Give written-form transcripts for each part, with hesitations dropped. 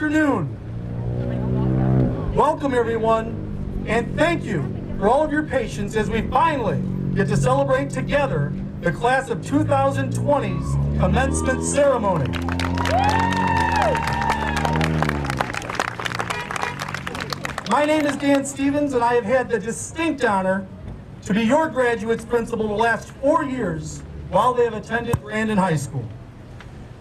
afternoon. Welcome everyone, and thank you for all of your patience as we finally get to celebrate together the class of 2020's commencement ceremony. My name is Dan Stevens, and I have had the distinct honor to be your graduates' principal the last 4 years while they have attended Brandon High School.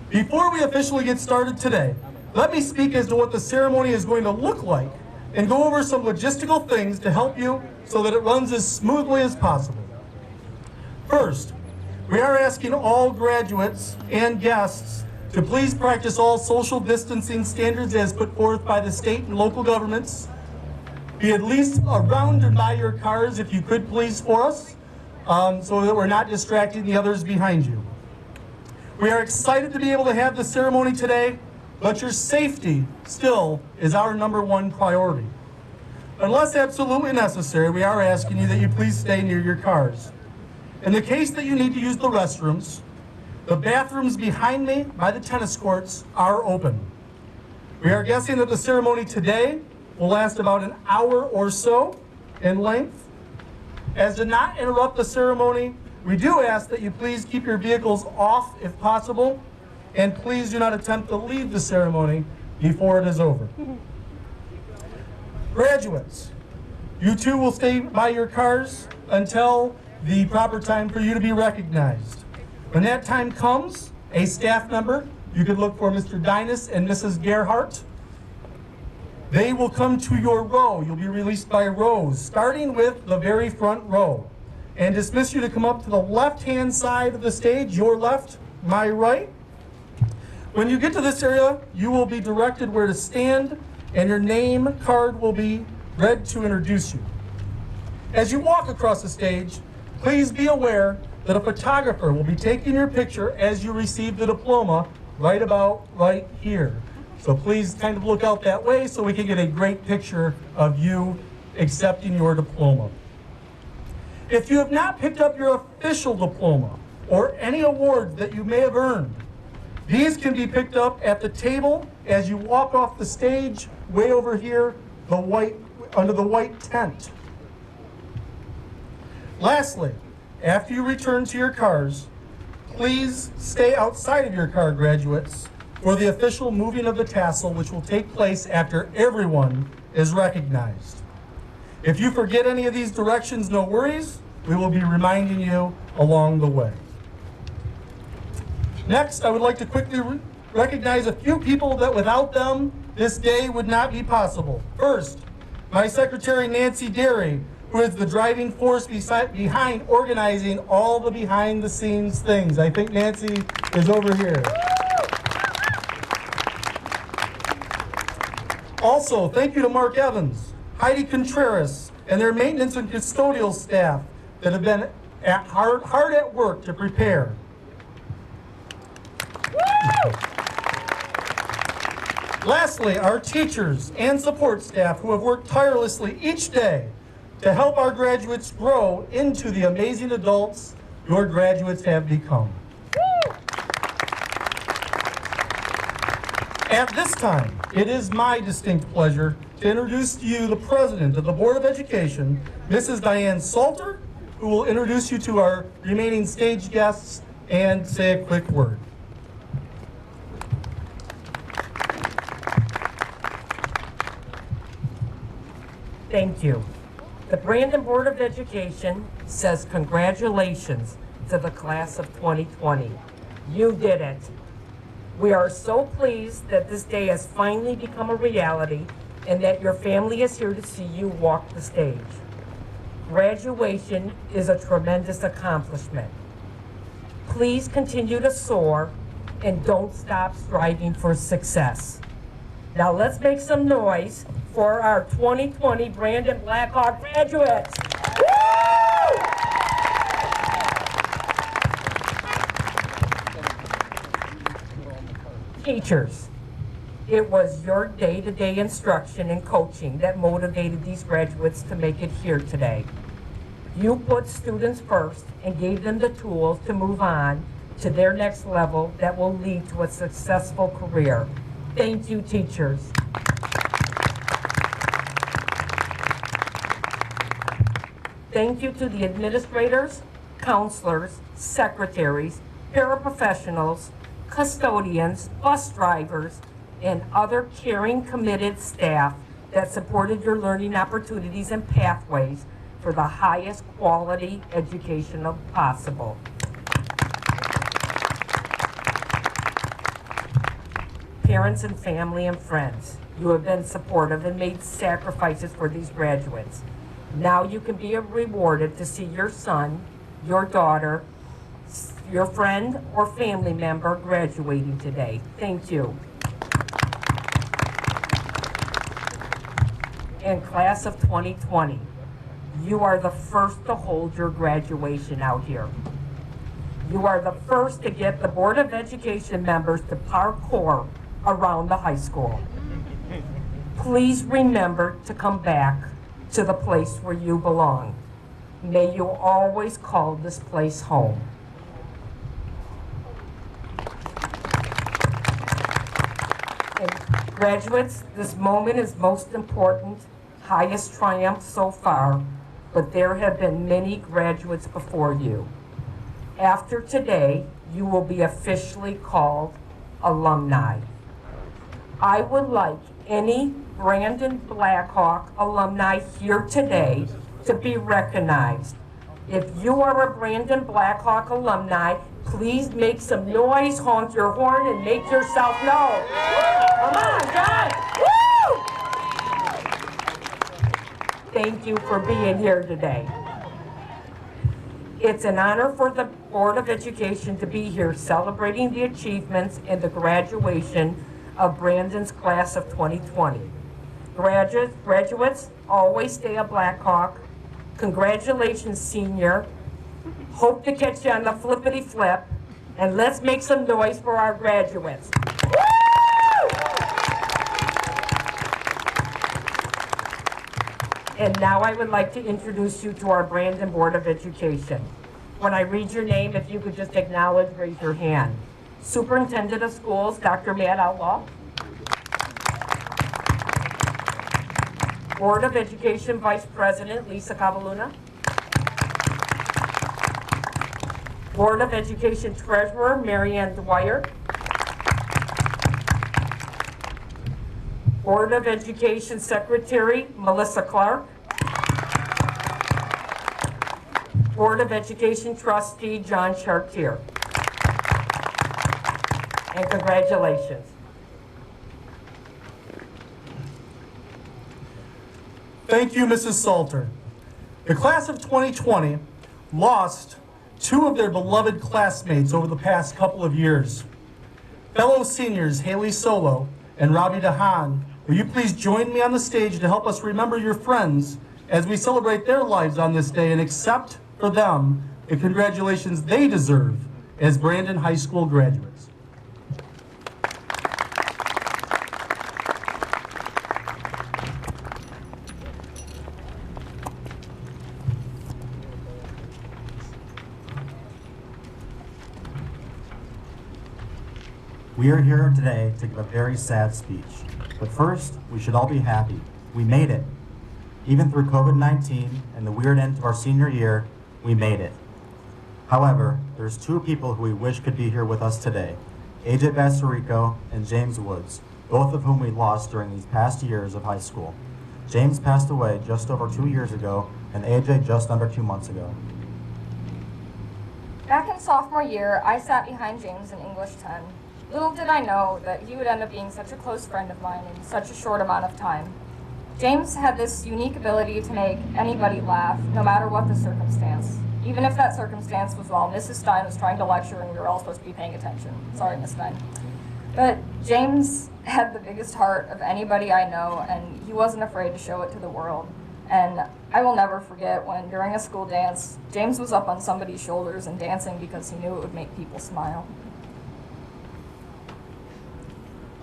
Before we officially get started today, let me speak as to what the ceremony is going to look like and go over some logistical things to help you so that it runs as smoothly as possible. First, we are asking all graduates and guests to please practice all social distancing standards as put forth by the state and local governments. Be at least around and by your cars if you could please for us, so that we're not distracting the others behind you. We are excited to be able to have the ceremony today, but your safety still is our #1 priority. Unless absolutely necessary, we are asking you that you please stay near your cars. In the case that you need to use the restrooms, the bathrooms behind me by the tennis courts are open. We are guessing that the ceremony today will last about an hour or so in length. As to not interrupt the ceremony, we do ask that you please keep your vehicles off if possible, and please do not attempt to leave the ceremony before it is over. Graduates, you too will stay by your cars until the proper time for you to be recognized. When that time comes, a staff member, you could look for Mr. Dinas and Mrs. Gerhardt. They will come to your row. You'll be released by rows, starting with the very front row, and dismiss you to come up to the left-hand side of the stage, your left, my right. When you get to this area, you will be directed where to stand, and your name card will be read to introduce you. As you walk across the stage, please be aware that a photographer will be taking your picture as you receive the diploma right about right here. So please kind of look out that way so we can get a great picture of you accepting your diploma. If you have not picked up your official diploma or any awards that you may have earned, these can be picked up at the table as you walk off the stage way over here, under the white tent. Lastly, after you return to your cars, please stay outside of your car, graduates, for the official moving of the tassel, which will take place after everyone is recognized. If you forget any of these directions, no worries. We will be reminding you along the way. Next, I would like to quickly recognize a few people that without them, this day would not be possible. First, my secretary, Nancy Derry, who is the driving force behind organizing all the behind-the-scenes things. I think Nancy is over here. Also, thank you to Mark Evans, Heidi Contreras, and their maintenance and custodial staff that have been hard at work to prepare. Lastly, our teachers and support staff who have worked tirelessly each day to help our graduates grow into the amazing adults your graduates have become. At this time, it is my distinct pleasure to introduce to you the President of the Board of Education, Mrs. Diane Salter, who will introduce you to our remaining stage guests and say a quick word. Thank you. The Brandon Board of Education says congratulations to the class of 2020. You did it. We are so pleased that this day has finally become a reality and that your family is here to see you walk the stage. Graduation is a tremendous accomplishment. Please continue to soar and don't stop striving for success. Now let's make some noise for our 2020 Brandon Blackhawk graduates. Woo! Teachers, it was your day-to-day instruction and coaching that motivated these graduates to make it here today. You put students first and gave them the tools to move on to their next level that will lead to a successful career. Thank you, teachers. Thank you to the administrators, counselors, secretaries, paraprofessionals, custodians, bus drivers, and other caring, committed staff that supported your learning opportunities and pathways for the highest quality education possible. Parents and family and friends, you have been supportive and made sacrifices for these graduates. Now you can be rewarded to see your son, your daughter, your friend or family member graduating today. Thank you. And class of 2020, you are the first to hold your graduation out here. You are the first to get the Board of Education members to parkour around the high school. Please remember to come back to the place where you belong. May you always call this place home. And graduates, this moment is most important, highest triumph so far, but there have been many graduates before you. After today, you will be officially called alumni. I would like any Brandon Blackhawk alumni here today to be recognized. If you are a Brandon Blackhawk alumni, please make some noise, honk your horn, and make yourself known. Come on, John! Woo! Thank you for being here today. It's an honor for the Board of Education to be here celebrating the achievements and the graduation of Brandon's class of 2020. Graduates, always stay a Blackhawk. Congratulations, senior. Hope to catch you on the flippity flip. And let's make some noise for our graduates. Woo! And now I would like to introduce you to our Brandon Board of Education. When I read your name, if you could just acknowledge, raise your hand. Superintendent of Schools, Dr. Matt Outlaw. Board of Education Vice President, Lisa Cavaluna. Board of Education Treasurer, Marianne Dwyer. Board of Education Secretary, Melissa Clark. Board of Education Trustee, John Chartier. And congratulations. Thank you, Mrs. Salter. The class of 2020 lost two of their beloved classmates over the past couple of years. Fellow seniors Haley Solo and Robbie DeHaan, will you please join me on the stage to help us remember your friends as we celebrate their lives on this day and accept for them the congratulations they deserve as Brandon High School graduates. We are here today to give a very sad speech. But first, we should all be happy. We made it. Even through COVID-19 and the weird end to our senior year, we made it. However, there's two people who we wish could be here with us today, AJ Bassarico and James Woods, both of whom we lost during these past years of high school. James passed away just over 2 years ago, and AJ just under 2 months ago. Back in sophomore year, I sat behind James in English 10. Little did I know that he would end up being such a close friend of mine in such a short amount of time. James had this unique ability to make anybody laugh, no matter what the circumstance. Even if that circumstance was while Mrs. Stein was trying to lecture and we were all supposed to be paying attention. Sorry, Miss Stein. But James had the biggest heart of anybody I know, and he wasn't afraid to show it to the world. And I will never forget when, during a school dance, James was up on somebody's shoulders and dancing because he knew it would make people smile.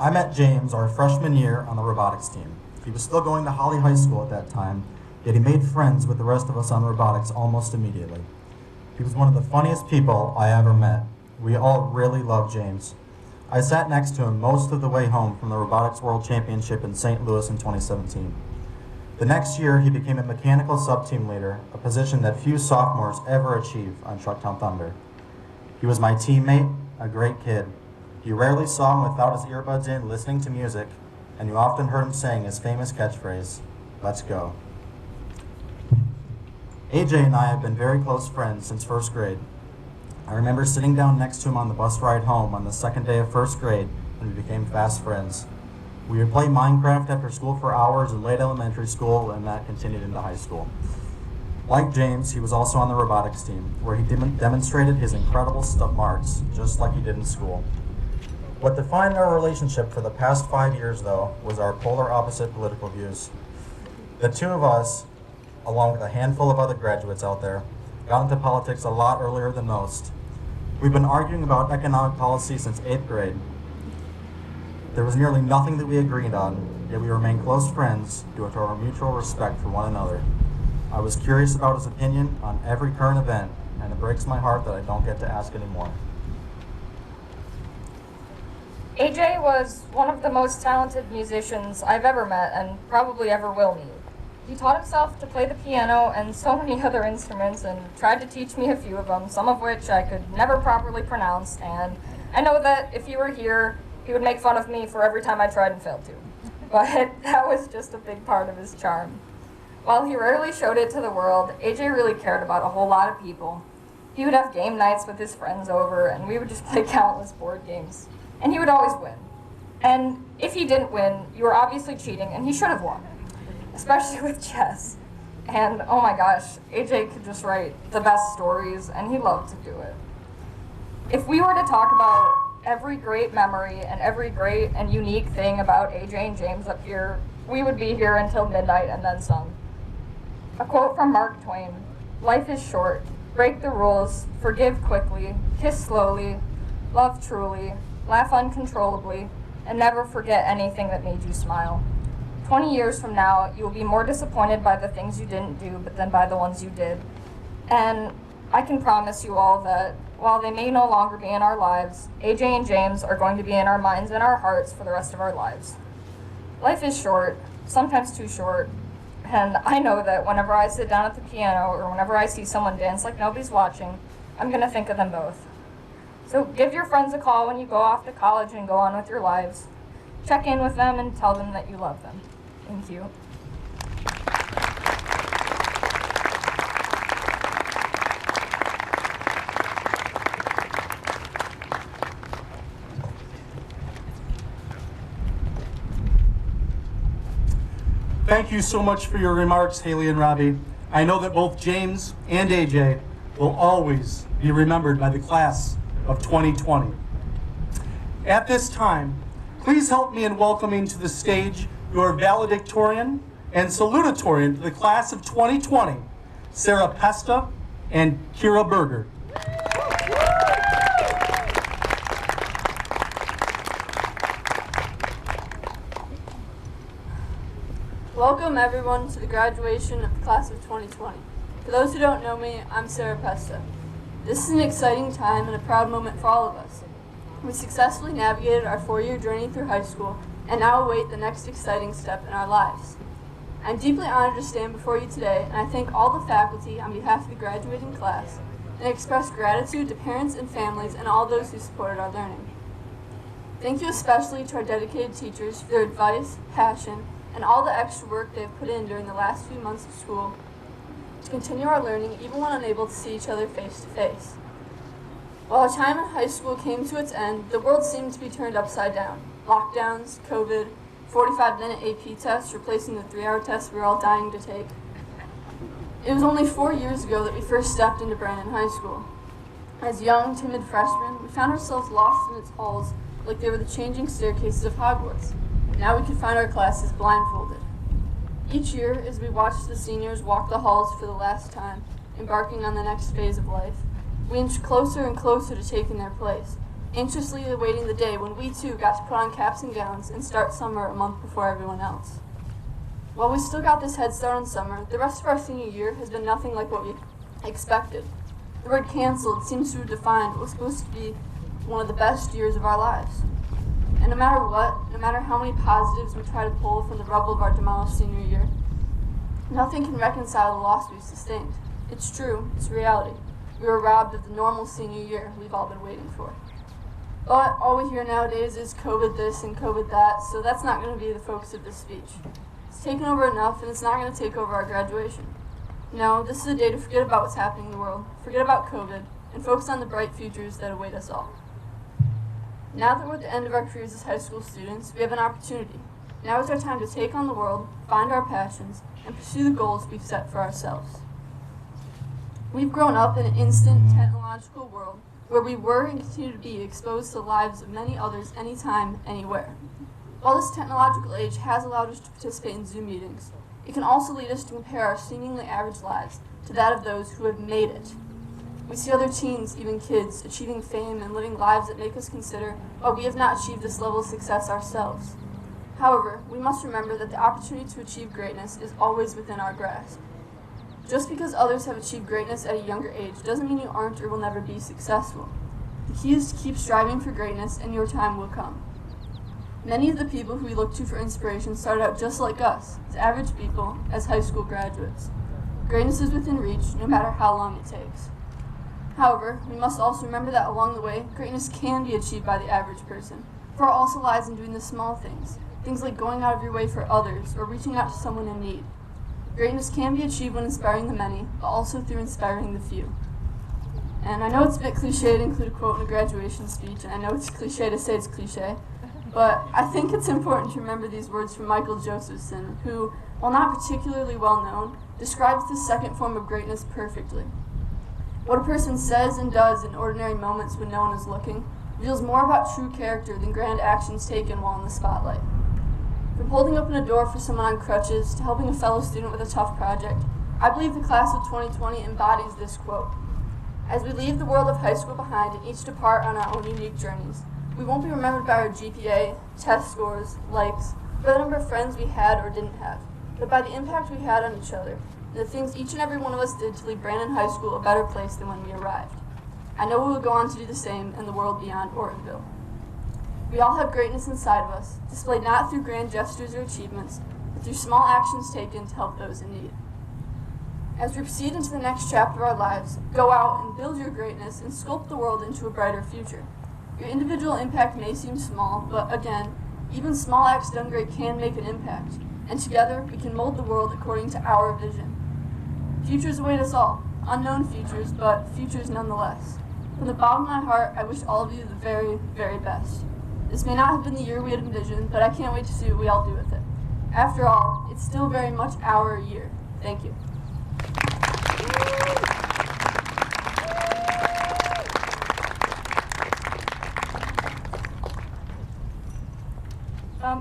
I met James our freshman year on the robotics team. He was still going to Holly High School at that time, yet he made friends with the rest of us on robotics almost immediately. He was one of the funniest people I ever met. We all really loved James. I sat next to him most of the way home from the Robotics World Championship in St. Louis in 2017. The next year, he became a mechanical sub-team leader, a position that few sophomores ever achieve on Trucktown Thunder. He was my teammate, a great kid. You rarely saw him without his earbuds in listening to music, and you often heard him saying his famous catchphrase, "Let's go." AJ and I have been very close friends since first grade. I remember sitting down next to him on the bus ride home on the second day of first grade, and we became fast friends. We would play Minecraft after school for hours in late elementary school, and that continued into high school. Like James, he was also on the robotics team, where he demonstrated his incredible smarts, just like he did in school. What defined our relationship for the past 5 years, though, was our polar opposite political views. The two of us, along with a handful of other graduates out there, got into politics a lot earlier than most. We've been arguing about economic policy since 8th grade. There was nearly nothing that we agreed on, yet we remained close friends due to our mutual respect for one another. I was curious about his opinion on every current event, and it breaks my heart that I don't get to ask anymore. AJ was one of the most talented musicians I've ever met and probably ever will meet. He taught himself to play the piano and so many other instruments and tried to teach me a few of them, some of which I could never properly pronounce, and I know that if he were here, he would make fun of me for every time I tried and failed to. But that was just a big part of his charm. While he rarely showed it to the world, AJ really cared about a whole lot of people. He would have game nights with his friends over, and we would just play countless board games. And he would always win. And if he didn't win, you were obviously cheating, and he should have won. Especially with chess. And oh my gosh, AJ could just write the best stories, and he loved to do it. If we were to talk about every great memory and every great and unique thing about AJ and James up here, we would be here until midnight and then some. A quote from Mark Twain: "Life is short. Break the rules. Forgive quickly. Kiss slowly. Love truly. Laugh uncontrollably. And never forget anything that made you smile." 20 years from now, you will be more disappointed by the things you didn't do, but than by the ones you did. And I can promise you all that while they may no longer be in our lives, AJ and James are going to be in our minds and our hearts for the rest of our lives. Life is short, sometimes too short, and I know that whenever I sit down at the piano or whenever I see someone dance like nobody's watching, I'm going to think of them both. So give your friends a call when you go off to college and go on with your lives. Check in with them and tell them that you love them. Thank you. Thank you so much for your remarks, Haley and Robbie. I know that both James and AJ will always be remembered by the class of 2020. At this time, please help me in welcoming to the stage your valedictorian and salutatorian to the class of 2020, Sarah Pesta and Kira Berger. Welcome everyone to the graduation of the class of 2020. For those who don't know me, I'm Sarah Pesta. This is an exciting time and a proud moment for all of us. We successfully navigated our 4-year journey through high school and now await the next exciting step in our lives. I'm deeply honored to stand before you today, and I thank all the faculty on behalf of the graduating class and express gratitude to parents and families and all those who supported our learning. Thank you especially to our dedicated teachers for their advice, passion, and all the extra work they have put in during the last few months of school to continue our learning even when unable to see each other face to face. While our time in high school came to its end, the world seemed to be turned upside down. Lockdowns, COVID, 45-minute AP tests replacing the 3-hour tests we were all dying to take. It was only 4 years ago that we first stepped into Brandon High School. As young, timid freshmen, we found ourselves lost in its halls like they were the changing staircases of Hogwarts. Now we could find our classes blindfolded. Each year, as we watched the seniors walk the halls for the last time, embarking on the next phase of life, we inched closer and closer to taking their place, anxiously awaiting the day when we too got to put on caps and gowns and start summer a month before everyone else. While we still got this head start on summer, the rest of our senior year has been nothing like what we expected. The word canceled seems to have defined what was supposed to be one of the best years of our lives. And no matter what, no matter how many positives we try to pull from the rubble of our demolished senior year, nothing can reconcile the loss we've sustained. It's true, it's reality. We were robbed of the normal senior year we've all been waiting for. But all we hear nowadays is COVID this and COVID that, so that's not going to be the focus of this speech. It's taken over enough, and it's not going to take over our graduation. No, this is a day to forget about what's happening in the world, forget about COVID, and focus on the bright futures that await us all. Now that we're at the end of our careers as high school students, we have an opportunity. Now is our time to take on the world, find our passions, and pursue the goals we've set for ourselves. We've grown up in an instant technological world where we were and continue to be exposed to the lives of many others anytime, anywhere. While this technological age has allowed us to participate in Zoom meetings, it can also lead us to compare our seemingly average lives to that of those who have made it. We see other teens, even kids, achieving fame and living lives that make us consider why we have not achieved this level of success ourselves. However, we must remember that the opportunity to achieve greatness is always within our grasp. Just because others have achieved greatness at a younger age doesn't mean you aren't or will never be successful. The key is to keep striving for greatness, and your time will come. Many of the people who we look to for inspiration started out just like us, as average people, as high school graduates. Greatness is within reach, no matter how long it takes. However, we must also remember that along the way, greatness can be achieved by the average person, for it also lies in doing the small things, things like going out of your way for others or reaching out to someone in need. Greatness can be achieved when inspiring the many, but also through inspiring the few. And I know it's a bit cliche to include a quote in a graduation speech, and I know it's cliche to say it's cliche, but I think it's important to remember these words from Michael Josephson, who, while not particularly well known, describes the second form of greatness perfectly. What a person says and does in ordinary moments when no one is looking reveals more about true character than grand actions taken while in the spotlight. From holding open a door for someone on crutches to helping a fellow student with a tough project, I believe the class of 2020 embodies this quote. As we leave the world of high school behind and each depart on our own unique journeys, we won't be remembered by our GPA, test scores, likes, or the number of friends we had or didn't have, but by the impact we had on each other, and the things each and every one of us did to leave Brandon High School a better place than when we arrived. I know we will go on to do the same in the world beyond Ortonville. We all have greatness inside of us, displayed not through grand gestures or achievements, but through small actions taken to help those in need. As we proceed into the next chapter of our lives, go out and build your greatness and sculpt the world into a brighter future. Your individual impact may seem small, but again, even small acts done great can make an impact, and together we can mold the world according to our vision. Futures await us all, unknown futures, but futures nonetheless. From the bottom of my heart, I wish all of you the very, very best. This may not have been the year we had envisioned, but I can't wait to see what we all do with it. After all, it's still very much our year. Thank you.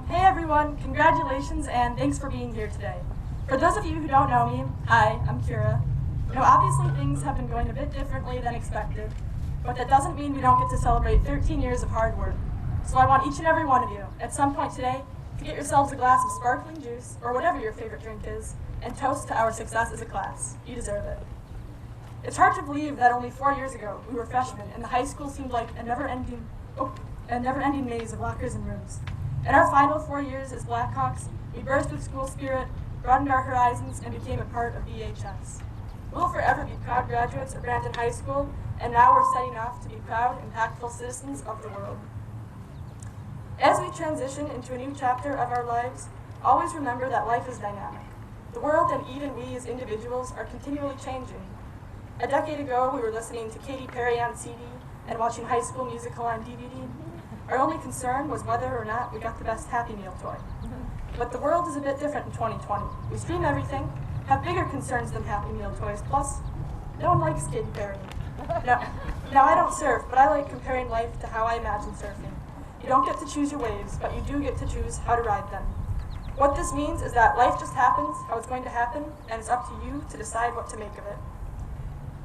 Hey everyone, congratulations and thanks for being here today. For those of you who don't know me, hi, I'm Kira. Obviously things have been going a bit differently than expected, but that doesn't mean we don't get to celebrate 13 years of hard work. So I want each and every one of you, at some point today, to get yourselves a glass of sparkling juice, or whatever your favorite drink is, and toast to our success as a class. You deserve it. It's hard to believe that only 4 years ago we were freshmen, and the high school seemed like a never-ending maze of lockers and rooms. In our final 4 years as Blackhawks, we burst with school spirit, broadened our horizons, and became a part of BHS. We'll forever be proud graduates of Brandon High School, and now we're setting off to be proud, impactful citizens of the world. As we transition into a new chapter of our lives, always remember that life is dynamic. The world and even we as individuals are continually changing. A decade ago, we were listening to Katy Perry on CD and watching High School Musical on DVD. Our only concern was whether or not we got the best Happy Meal toy. But the world is a bit different in 2020. We stream everything, have bigger concerns than Happy Meal toys, plus no one likes Katy Perry. Now I don't surf, but I like comparing life to how I imagine surfing. You don't get to choose your waves, but you do get to choose how to ride them. What this means is that life just happens how it's going to happen, and it's up to you to decide what to make of it.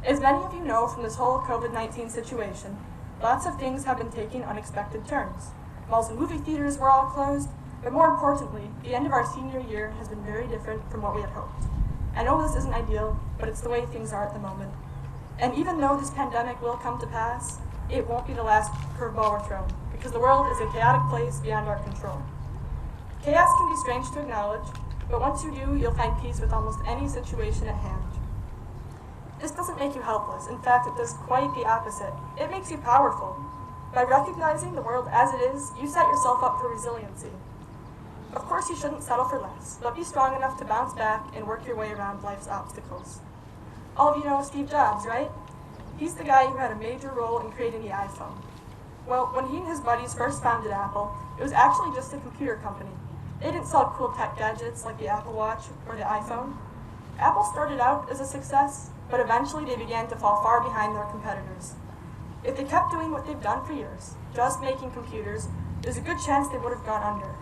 As many of you know from this whole COVID-19 situation, lots of things have been taking unexpected turns. Malls and movie theaters were all closed, but more importantly, the end of our senior year has been very different from what we had hoped. I know this isn't ideal, but it's the way things are at the moment. And even though this pandemic will come to pass, it won't be the last curveball we're thrown, because the world is a chaotic place beyond our control. Chaos can be strange to acknowledge, but once you do, you'll find peace with almost any situation at hand. This doesn't make you helpless. In fact, it does quite the opposite. It makes you powerful. By recognizing the world as it is, you set yourself up for resiliency. Of course, you shouldn't settle for less, but be strong enough to bounce back and work your way around life's obstacles. All of you know Steve Jobs, right? He's the guy who had a major role in creating the iPhone. Well, when he and his buddies first founded Apple, it was actually just a computer company. They didn't sell cool tech gadgets like the Apple Watch or the iPhone. Apple started out as a success, but eventually they began to fall far behind their competitors. If they kept doing what they've done for years, just making computers, there's a good chance they would have gone under.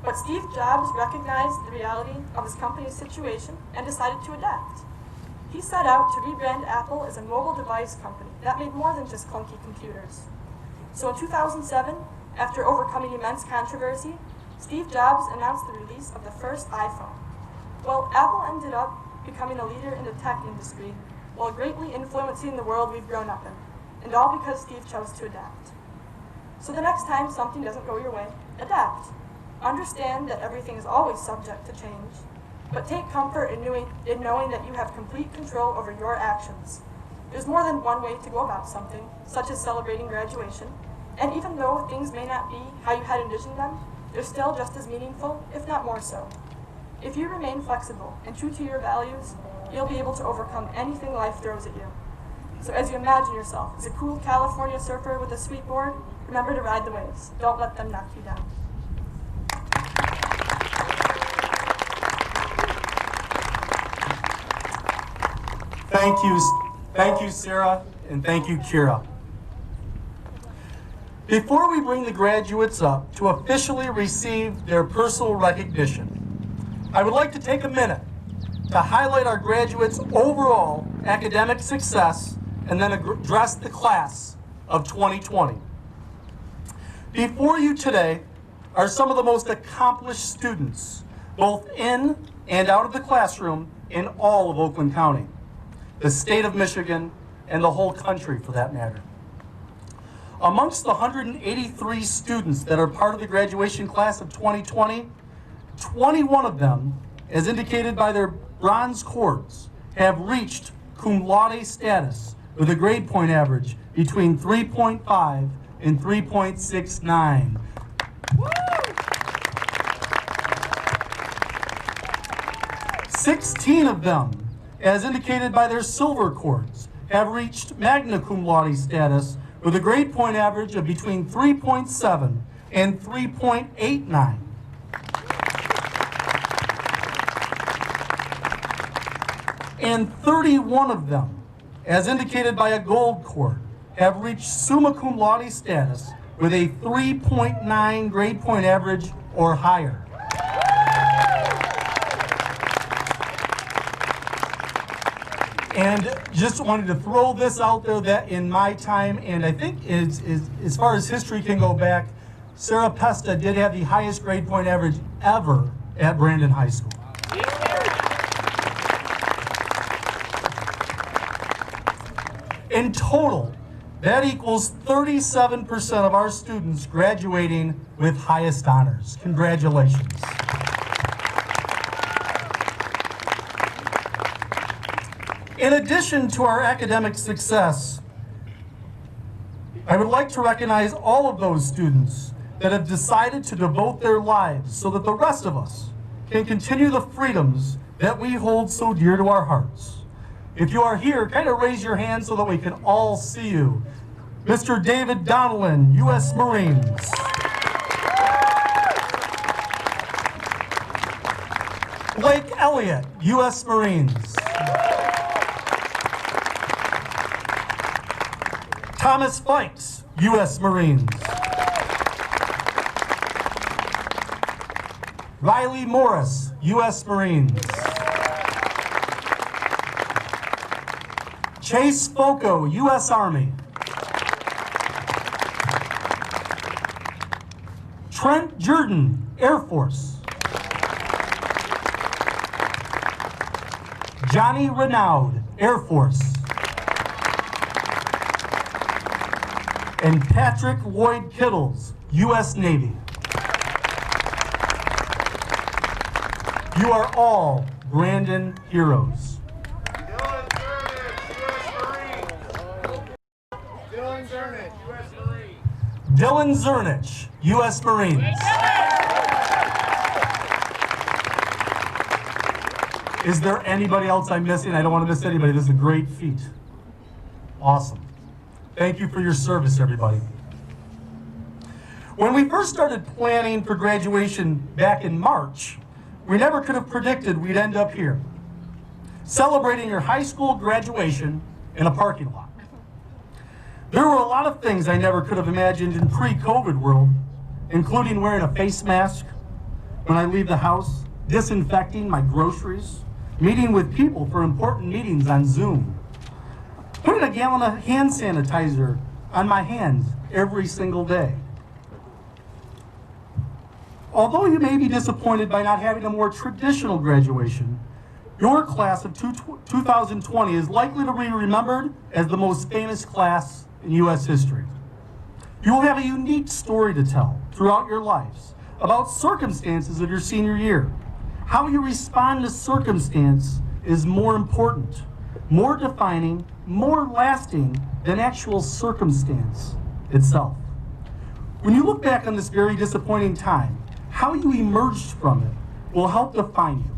But Steve Jobs recognized the reality of his company's situation and decided to adapt. He set out to rebrand Apple as a mobile device company that made more than just clunky computers. So in 2007, after overcoming immense controversy, Steve Jobs announced the release of the first iPhone. Well, Apple ended up becoming a leader in the tech industry while greatly influencing the world we've grown up in, and all because Steve chose to adapt. So the next time something doesn't go your way, adapt. Understand that everything is always subject to change, but take comfort in knowing that you have complete control over your actions. There's more than one way to go about something, such as celebrating graduation, and even though things may not be how you had envisioned them, they're still just as meaningful, if not more so. If you remain flexible and true to your values, you'll be able to overcome anything life throws at you. So as you imagine yourself as a cool California surfer with a sweet board, remember to ride the waves. Don't let them knock you down. Thank you, Sarah, and thank you, Kira. Before we bring the graduates up to officially receive their personal recognition, I would like to take a minute to highlight our graduates' overall academic success and then address the class of 2020. Before you today are some of the most accomplished students, both in and out of the classroom in all of Oakland County, the state of Michigan, and the whole country for that matter. Amongst the 183 students that are part of the graduation class of 2020, 21 of them, as indicated by their bronze cords, have reached cum laude status with a grade point average between 3.5 and 3.69. 16 of them, as indicated by their silver cords, have reached magna cum laude status with a grade point average of between 3.7 and 3.89. And 31 of them, as indicated by a gold cord, have reached summa cum laude status with a 3.9 grade point average or higher. And just wanted to throw this out there that in my time, and I think as far as history can go back, Sarah Pesta did have the highest grade point average ever at Brandon High School. In total, that equals 37% of our students graduating with highest honors. Congratulations. In addition to our academic success, I would like to recognize all of those students that have decided to devote their lives so that the rest of us can continue the freedoms that we hold so dear to our hearts. If you are here, kind of raise your hand so that we can all see you. Mr. David Donnellan, U.S. Marines. Blake Elliott, U.S. Marines. Thomas Fikes, U.S. Marines. Riley Morris, U.S. Marines. Chase Foco, U.S. Army. Trent Jordan, Air Force. Johnny Renaud, Air Force. and Patrick Lloyd Kittles, U.S. Navy. You are all Brandon heroes. Dylan Zernich, U.S. Marines. Is there anybody else I'm missing? I don't want to miss anybody. This is a great feat. Awesome. Thank you for your service, everybody. When we first started planning for graduation back in March, we never could have predicted we'd end up here, celebrating your high school graduation in a parking lot. There were a lot of things I never could have imagined in pre-COVID world, including wearing a face mask when I leave the house, disinfecting my groceries, meeting with people for important meetings on Zoom, putting a gallon of hand sanitizer on my hands every single day. Although you may be disappointed by not having a more traditional graduation, your class of 2020 is likely to be remembered as the most famous class in U.S. history. You will have a unique story to tell throughout your lives about circumstances of your senior year. How you respond to circumstance is more important, more defining, more lasting than actual circumstance itself. When you look back on this very disappointing time, how you emerged from it will help define you.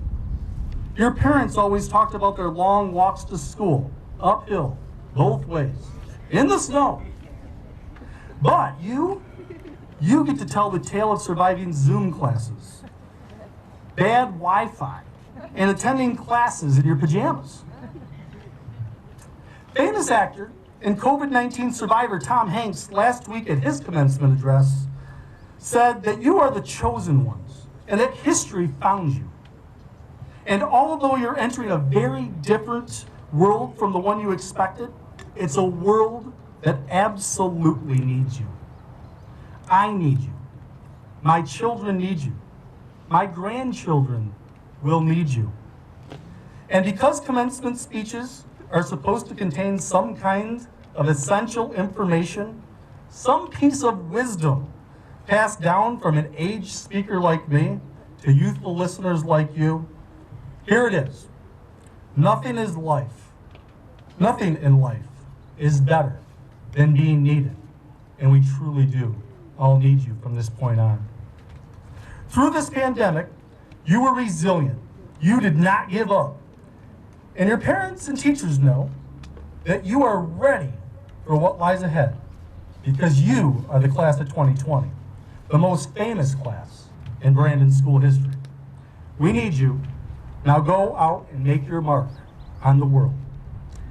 Your parents always talked about their long walks to school, uphill, both ways, in the snow. But you get to tell the tale of surviving Zoom classes, bad Wi-Fi, and attending classes in your pajamas. Famous actor and COVID-19 survivor Tom Hanks last week at his commencement address said that you are the chosen ones and that history found you. And although you're entering a very different world from the one you expected, it's a world that absolutely needs you. I need you. My children need you. My grandchildren will need you. And because commencement speeches are supposed to contain some kind of essential information, some piece of wisdom passed down from an aged speaker like me to youthful listeners like you, here it is. Nothing in life is better than being needed. And we truly do all need you from this point on. Through this pandemic, you were resilient. You did not give up. And your parents and teachers know that you are ready for what lies ahead because you are the class of 2020, the most famous class in Brandon school history. We need you. Now go out and make your mark on the world.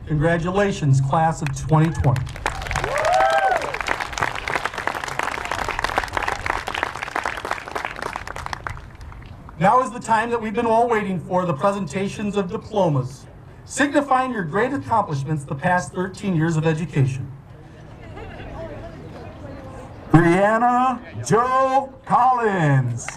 Congratulations, class of 2020. Now is the time that we've been all waiting for, the presentations of diplomas, signifying your great accomplishments the past 13 years of education. Brianna Jo Collins.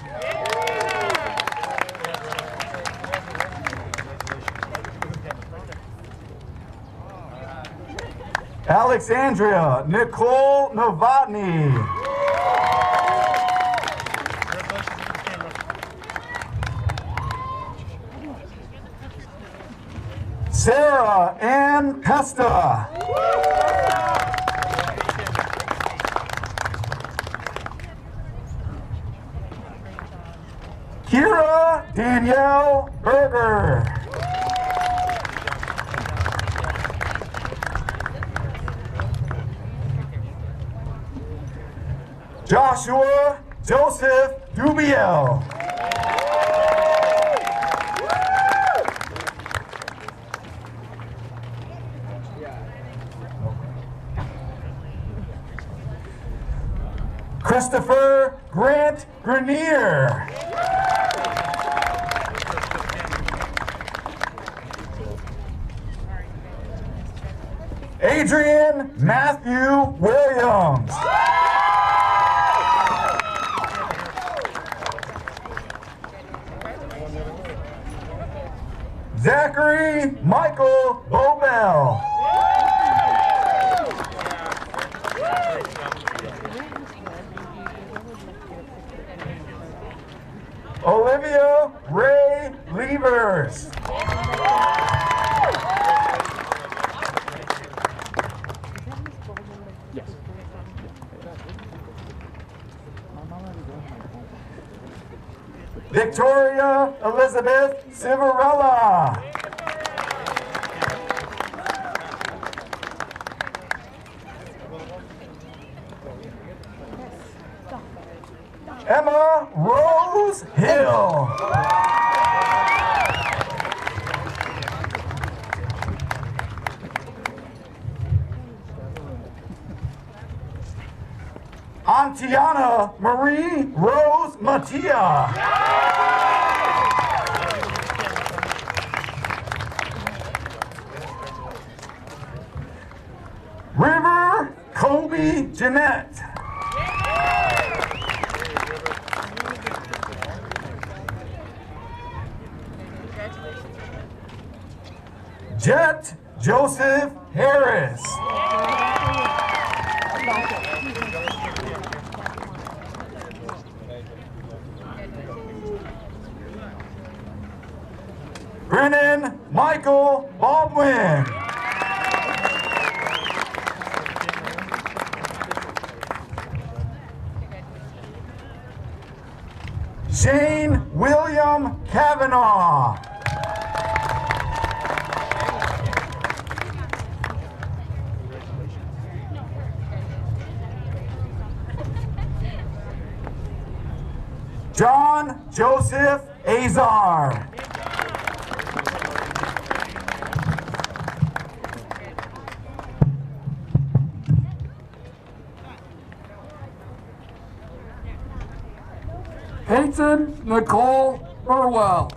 Alexandria Nicole Novotny. Sarah Ann Pesta. Kira Danielle Berger. Joshua Joseph Dubiel. Christopher Grant Grenier. Adrian Matthew Williams. Zachary Michael Bobel. Victoria Elizabeth Civarella. Emma Rose Hill. Antiana Marie Rose Mattia. River Kobe Jeanette. Jet Joseph Harris. Brennan Michael Baldwin. Shane William Kavanaugh. John Joseph Azar. Peyton Nicole Burwell.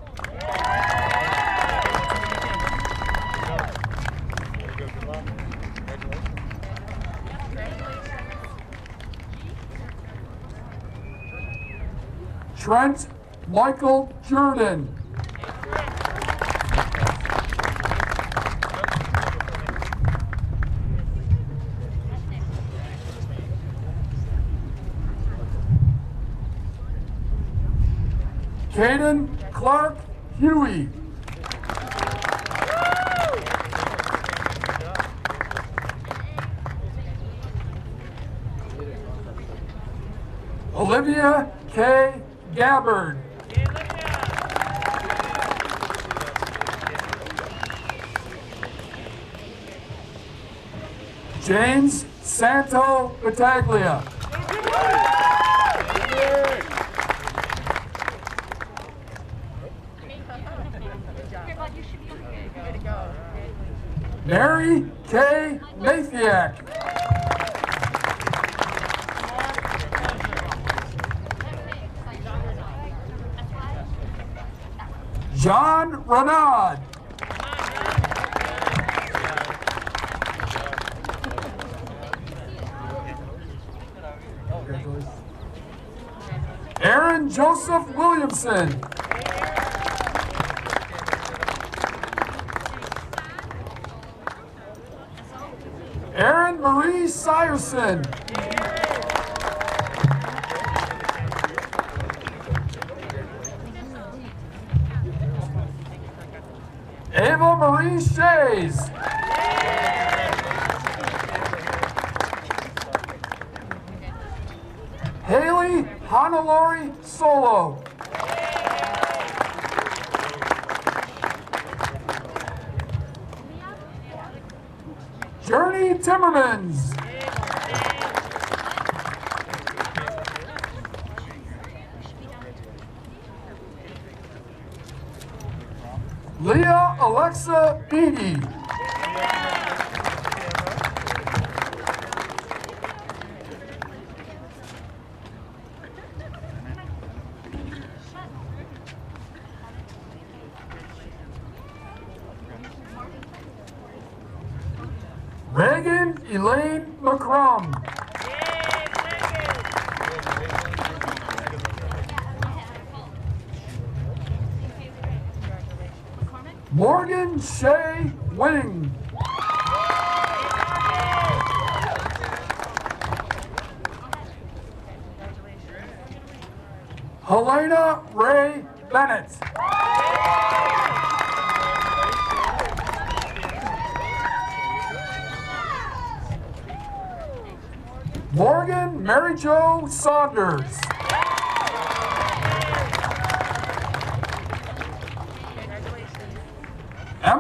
Trent Michael Jordan. Caden Clark Huey. Olivia K. Gabbard. James Santo Battaglia. Mary K. Mathiak. John Renaud. Aaron Joseph Williamson. Erin Marie Syerson. Ava Marie Shays. Haley Hanalori Solo. Journey Timmermans. Leah Alexa Beatty. Reagan Elaine McCrum. Morgan Shea Wing. Helena Ray Bennett. Morgan Mary Jo Saunders.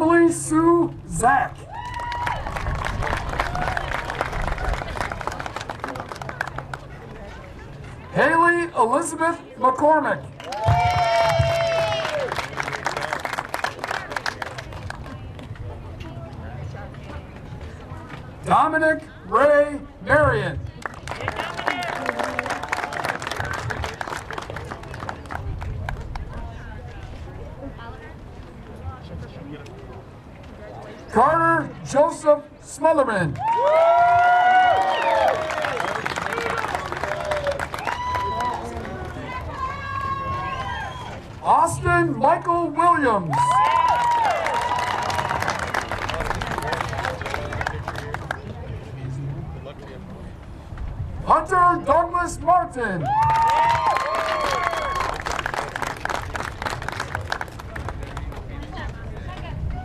Emily Sue Zach. Haley Elizabeth McCormick. Dominic Ray Marion. Carter Joseph Smotherman. Austin Michael Williams. Hunter Douglas Martin.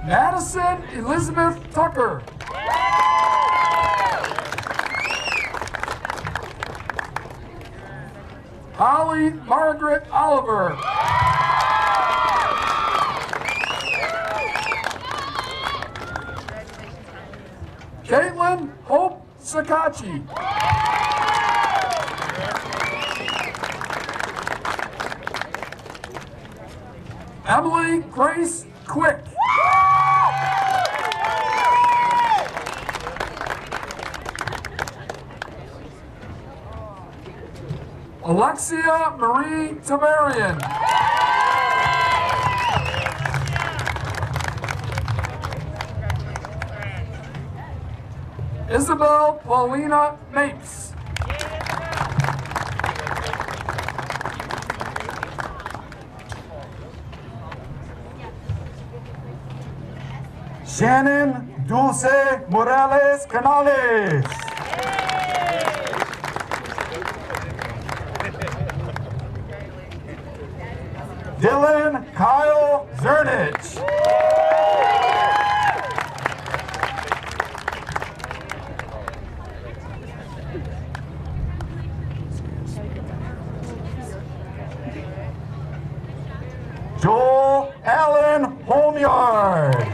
Madison Elizabeth Tucker. Holly Margaret Oliver. Caitlin Hope Sakachi. Emily Grace Quick. Alexia Marie Tamarian. Isabel Paulina Mapes. Shannon Dulce Morales Canales. Dylan Kyle Zernich. Joel Allen Homeyard.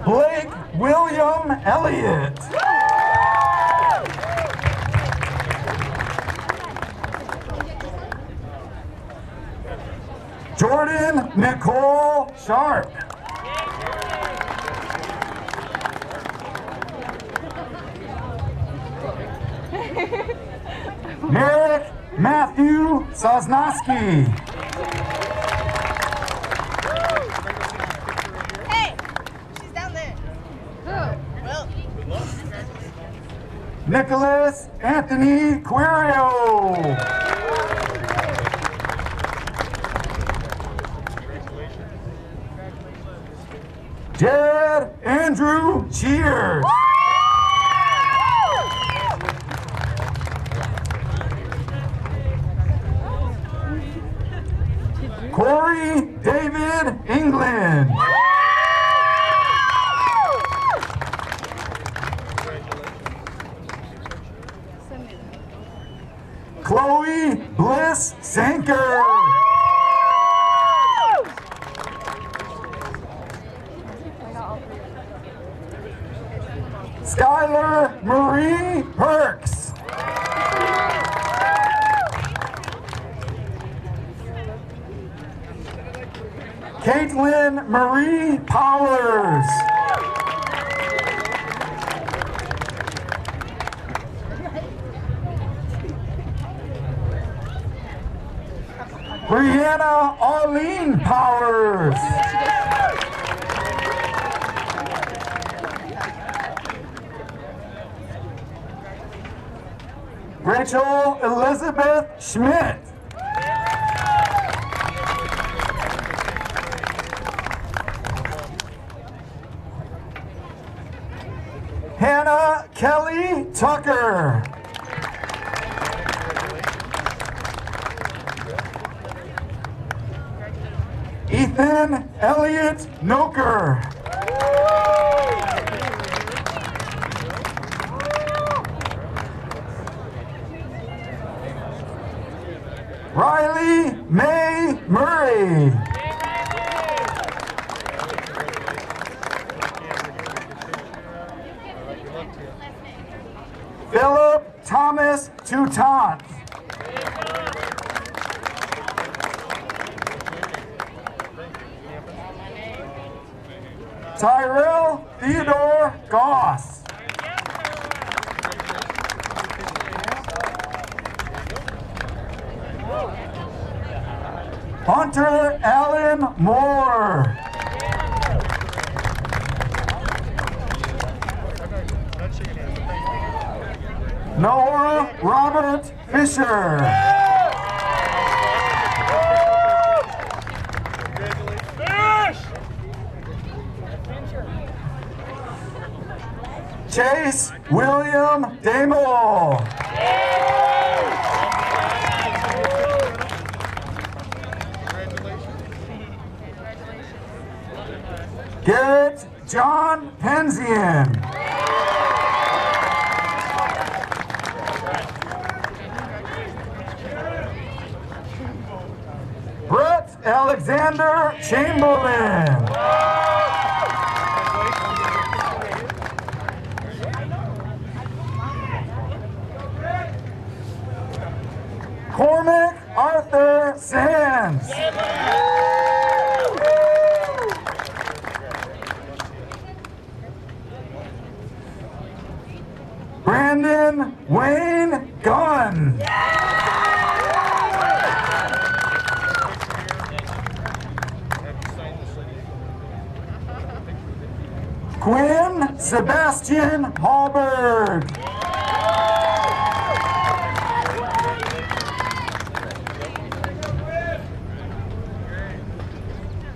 Blake William Elliott. Jordan Nicole Sharp. Merrick Matthew Sosnowski. Hey, she's down there. Well. Nicholas Anthony Quirio. Jared Andrew Cheers. Corey David England. Chloe Bliss Sanker. Skylar Marie Perks. Caitlin Marie Powers. Brianna Arlene Powers. Rachel Elizabeth Schmidt. Hannah Kelly Tucker. Ethan Elliott Noker. Riley May Murray. Philip Thomas Toutant. Tyrell Theodore Goss. Hunter Allen Moore. Noah Robert Fisher. Chase William Damel. Garrett John Penzian. Brett Alexander Chamberlain. Cormac Arthur Sands. Brandon Wayne Gunn. Quinn Sebastian Hallberg.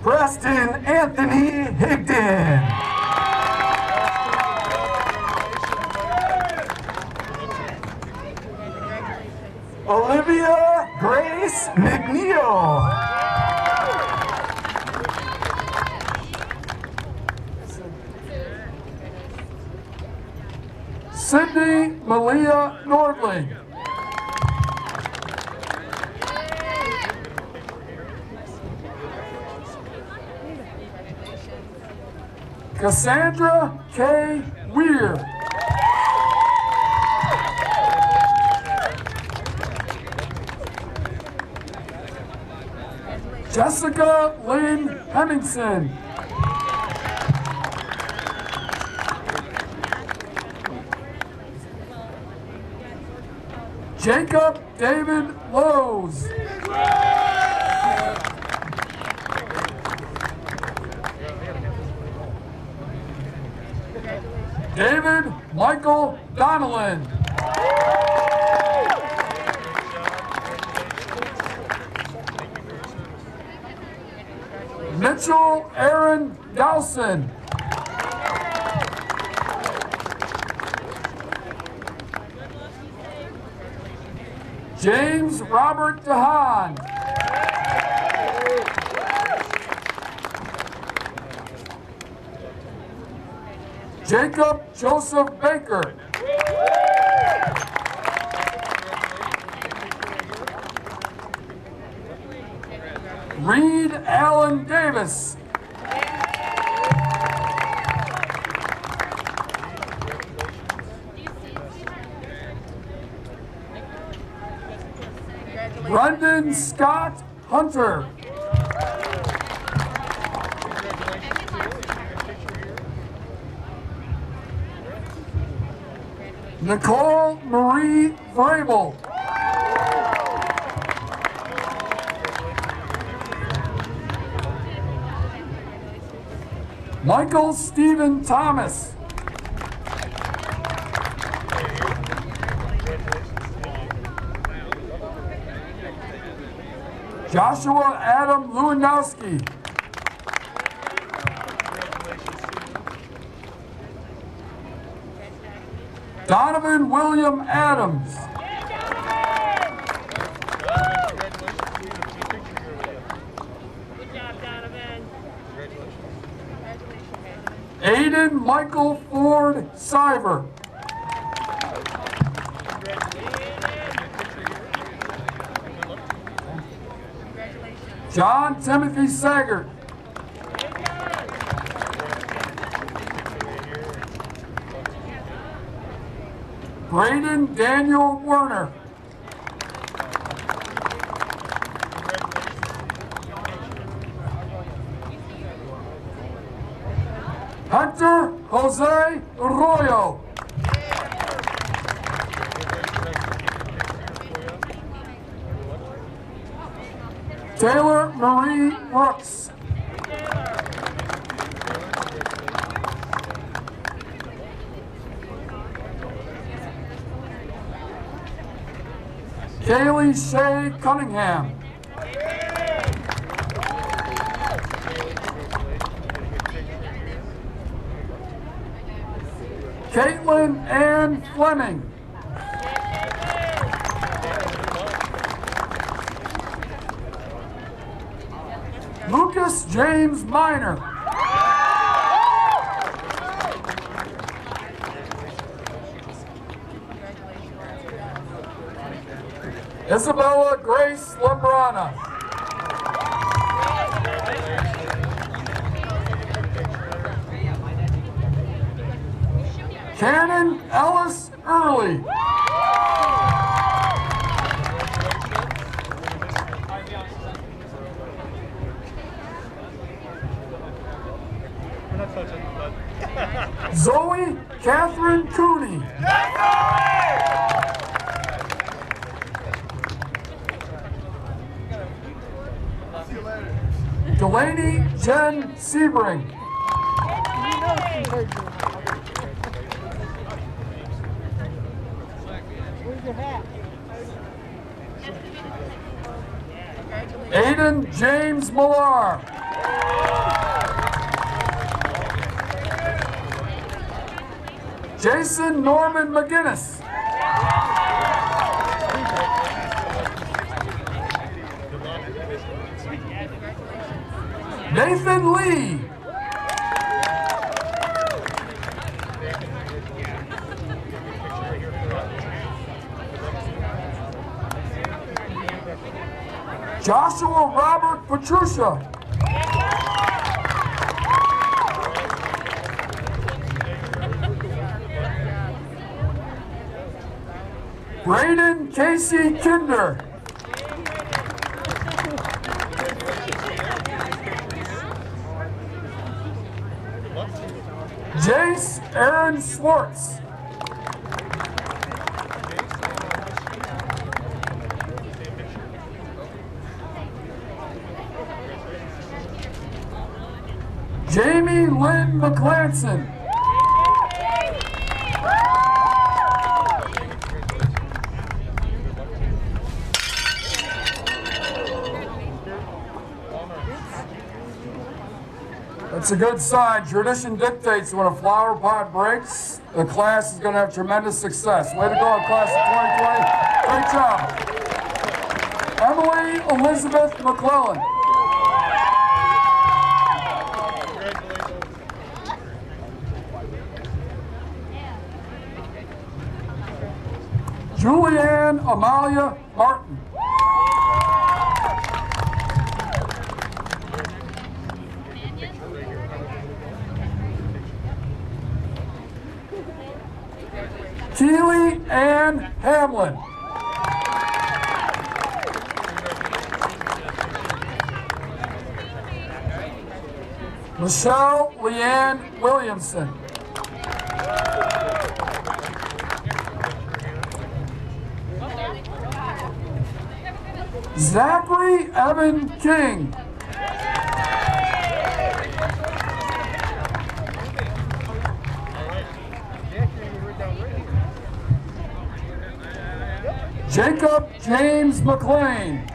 Preston Anthony Higdon. Olivia Grace McNeil. Sydney Malia Nordling. Cassandra K. Weir. Jessica Lynn Hemmingson. Jacob David Lowe's. David Michael Donnellan. Mitchell Aaron Dowson. James Robert DeHaan. Jacob Joseph Baker. Reed Allen Davis. Brendan Scott Hunter. Nicole Marie Vrabel. Michael Stephen Thomas. Joshua Adam Lewandowski. Donovan William Adams. Aiden Michael Ford Siver. John Timothy Sagert. Braden Daniel Werner. Hunter Jose Arroyo. Taylor Marie Brooks. Kaylee Shea Cunningham. Caitlin Ann Fleming. Lucas James Minor. Isabella Grace Lambrana. Cannon Ellis Early. Zoe Catherine Cooney. Delaney Jen Sebring. Aiden James Millar. Jason Norman McGinnis. Nathan Lee. Joshua Robert Petrucia. Braden Casey Kinder. Jace Aaron Schwartz. Jamie Lynn McClanson. That's a good sign. Tradition dictates when a flower pot breaks, the class is going to have tremendous success. Way to go, class of 2020. Great job. Emily Elizabeth McClellan. Julianne Amalia Martin. Keely Ann Hamlin. Michelle Leanne Williamson. Zachary Evan King. Jacob James McLean.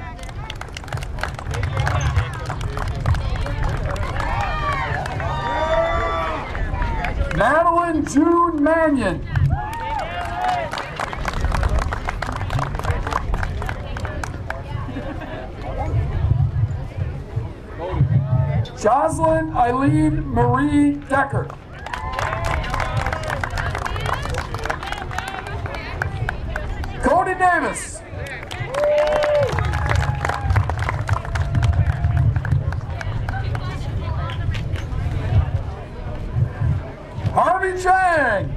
Madeline June Mannion. Jocelyn Eileen Marie Decker. Cody Davis. Wei Chang.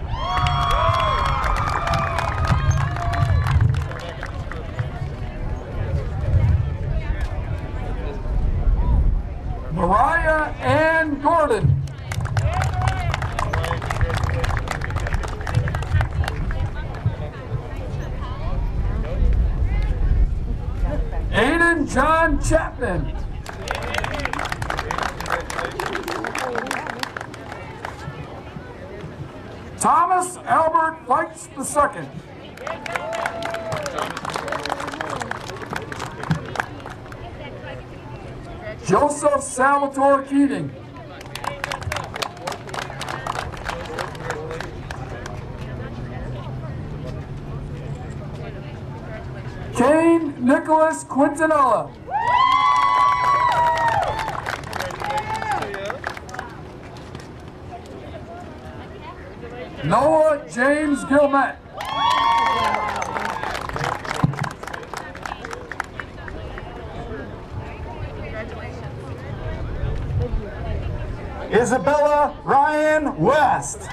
Mariah Ann Gordon. Aiden John Chapman. Thomas Albert Fikes II. Joseph Salvatore Keating. Kane Nicholas Quintanilla. Noah James Gilmet. Isabella Ryan West.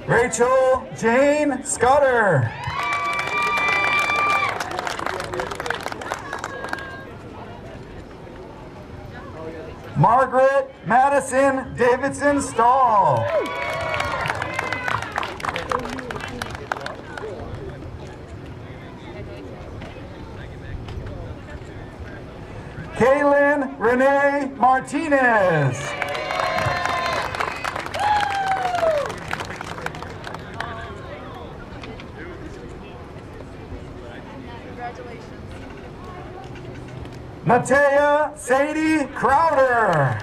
Rachel Jane Scudder. Margaret Madison Davidson Stahl. Kaylin Renee Martinez. Matea Sadie Crowder.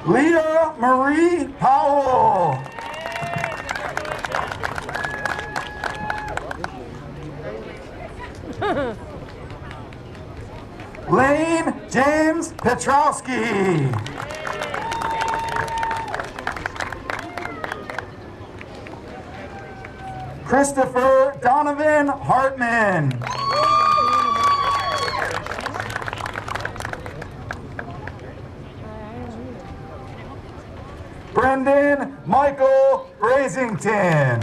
Leah Marie Powell. Lane James Petrowski. Christopher Donovan Hartman. Brendan Michael Brazington.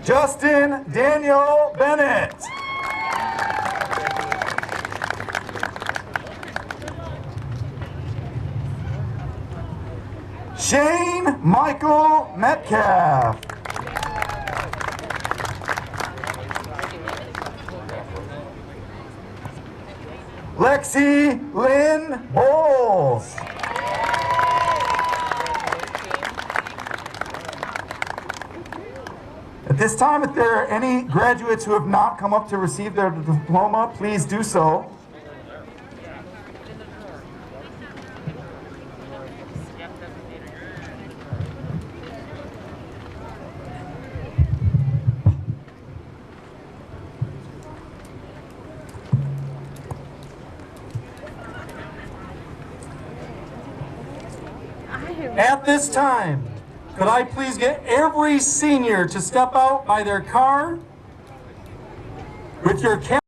Justin Daniel Bennett. Shane Michael Metcalf. Lexi Lynn Bowles. At this time, if there are any graduates who have not come up to receive their diploma, please do so. At this time, could I please get every senior to step out by their car with your cap,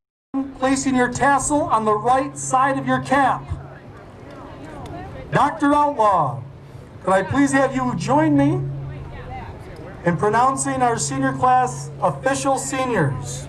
placing your tassel on the right side of your cap. Dr. Outlaw, could I please have you join me in pronouncing our senior class official seniors?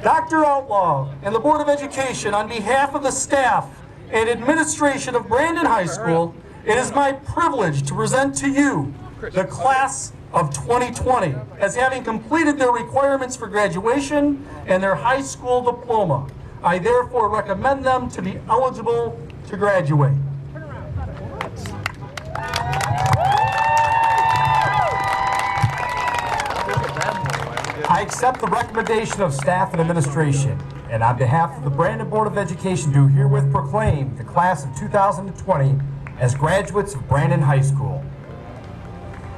Dr. Outlaw and the Board of Education, on behalf of the staff and administration of Brandon High School, it is my privilege to present to you the class of 2020 as having completed their requirements for graduation and their high school diploma. I therefore recommend them to be eligible to graduate. I accept the recommendation of staff and administration, and on behalf of the Brandon Board of Education, do herewith proclaim the class of 2020 as graduates of Brandon High School.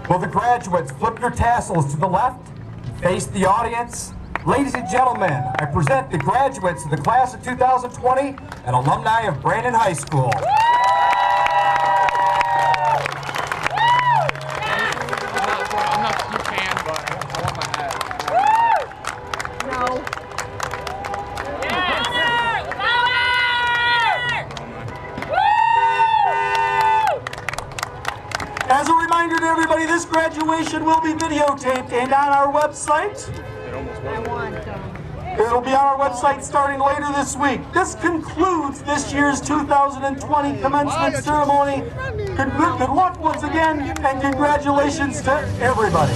Will the graduates flip your tassels to the left, face the audience, Ladies and gentlemen, I present the graduates of the class of 2020 and alumni of Brandon High School. You can, but I want my hat. No. As a reminder to everybody, this graduation will be videotaped and on our website. It'll be on our website starting later this week. This concludes this year's 2020 commencement ceremony. Good luck once again, and congratulations to everybody.